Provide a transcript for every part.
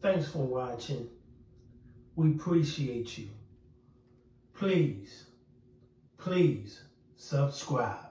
Thanks for watching. We appreciate you. Please subscribe.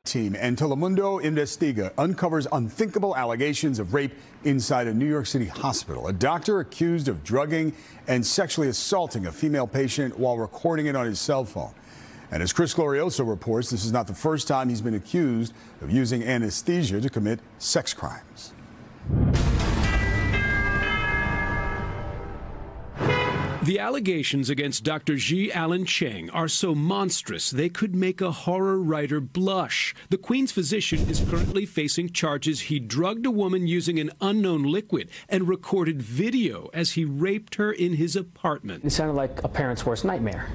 Team and Telemundo Investiga uncovers unthinkable allegations of rape inside a New York City hospital. A doctor accused of drugging and sexually assaulting a female patient while recording it on his cell phone. And as Chris Glorioso reports, this is not the first time he's been accused of using anesthesia to commit sex crimes. The allegations against Dr. Ji Allen Cheng are so monstrous they could make a horror writer blush. The Queen's physician is currently facing charges he drugged a woman using an unknown liquid and recorded video as he raped her in his apartment. It sounded like a parent's worst nightmare,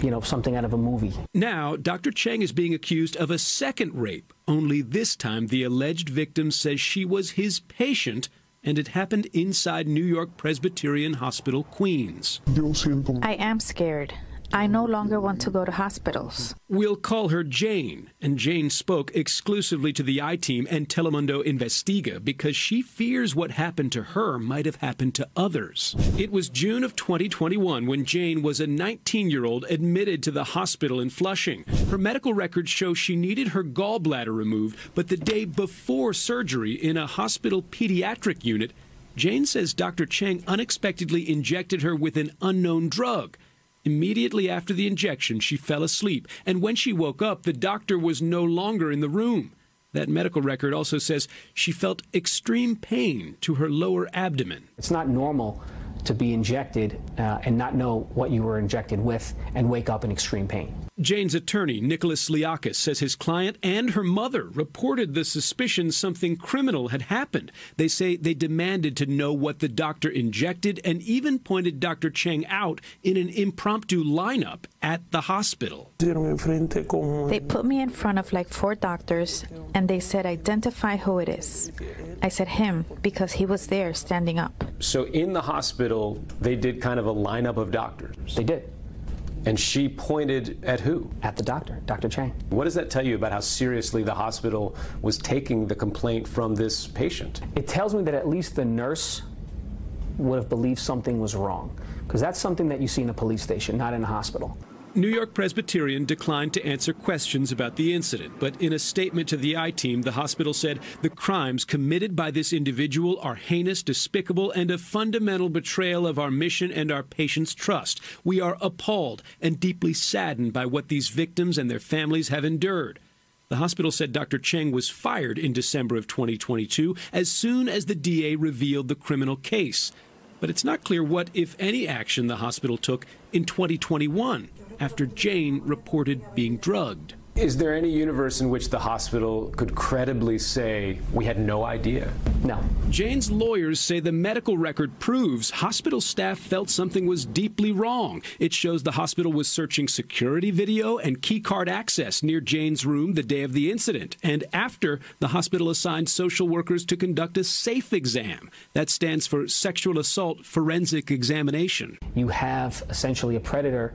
you know, something out of a movie. Now, Dr. Cheng is being accused of a second rape, only this time the alleged victim says she was his patient and it happened inside New York Presbyterian Hospital, Queens. I am scared. I no longer want to go to hospitals. We'll call her Jane, and Jane spoke exclusively to the I-Team and Telemundo Investiga because she fears what happened to her might have happened to others. It was June of 2021 when Jane was a 19-year-old admitted to the hospital in Flushing. Her medical records show she needed her gallbladder removed, but the day before surgery in a hospital pediatric unit, Jane says Dr. Cheng unexpectedly injected her with an unknown drug. Immediately after the injection, she fell asleep, and when she woke up, the doctor was no longer in the room. That medical record also says she felt extreme pain to her lower abdomen. It's not normal to be injected and not know what you were injected with and wake up in extreme pain. Jane's attorney, Nicholas Liakis, says his client and her mother reported the suspicion something criminal had happened. They say they demanded to know what the doctor injected and even pointed Dr. Cheng out in an impromptu lineup at the hospital. They put me in front of like 4 doctors and they said, identify who it is. I said him because he was there standing up. So in the hospital, they did kind of a lineup of doctors? They did. And she pointed at who? At the doctor, Dr. Cheng. What does that tell you about how seriously the hospital was taking the complaint from this patient? It tells me that at least the nurse would have believed something was wrong, because that's something that you see in a police station, not in a hospital. New York Presbyterian declined to answer questions about the incident, but in a statement to the I-Team, the hospital said the crimes committed by this individual are heinous, despicable, and a fundamental betrayal of our mission and our patients' trust. We are appalled and deeply saddened by what these victims and their families have endured. The hospital said Dr. Cheng was fired in December of 2022 as soon as the DA revealed the criminal case. But it's not clear what, if any, action the hospital took in 2021. After Jane reported being drugged. Is there any universe in which the hospital could credibly say, we had no idea? No. Jane's lawyers say the medical record proves hospital staff felt something was deeply wrong. It shows the hospital was searching security video and keycard access near Jane's room the day of the incident, and after the hospital assigned social workers to conduct a SAFE exam. That stands for Sexual Assault Forensic Examination. You have essentially a predator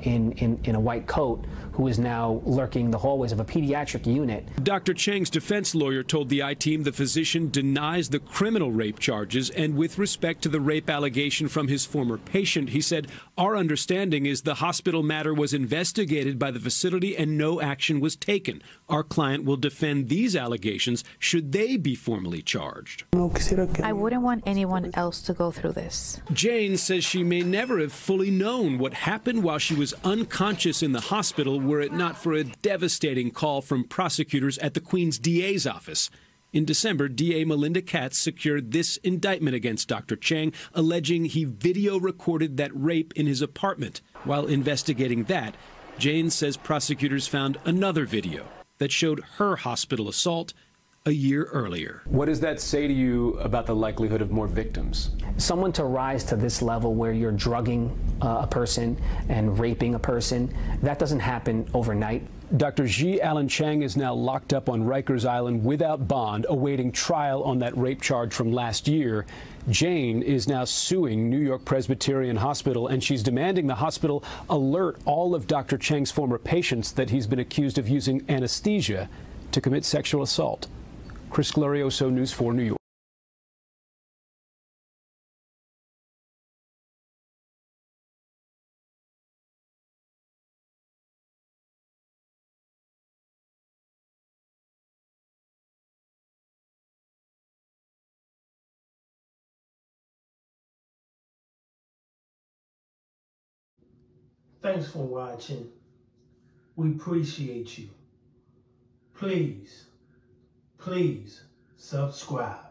in a white coat who is now lurking the hallways of a pediatric unit. Dr. Cheng's defense lawyer told the I-Team the physician denied denies the criminal rape charges, and with respect to the rape allegation from his former patient, he said, "Our understanding is the hospital matter was investigated by the facility and no action was taken. Our client will defend these allegations should they be formally charged." I wouldn't want anyone else to go through this. Jane says she may never have fully known what happened while she was unconscious in the hospital were it not for a devastating call from prosecutors at the Queens DA's office. In December, DA Melinda Katz secured this indictment against Dr. Chang, alleging he video recorded that rape in his apartment. While investigating that, Jane says prosecutors found another video that showed her hospital assault a year earlier. What does that say to you about the likelihood of more victims? Someone to rise to this level where you're drugging a person and raping a person, that doesn't happen overnight. Dr. Ji Allen Chang is now locked up on Rikers Island without bond, awaiting trial on that rape charge from last year. Jane is now suing New York Presbyterian Hospital, and she's demanding the hospital alert all of Dr. Chang's former patients that he's been accused of using anesthesia to commit sexual assault. Chris Glorioso, News 4 New York. Thanks for watching. We appreciate you. Please subscribe.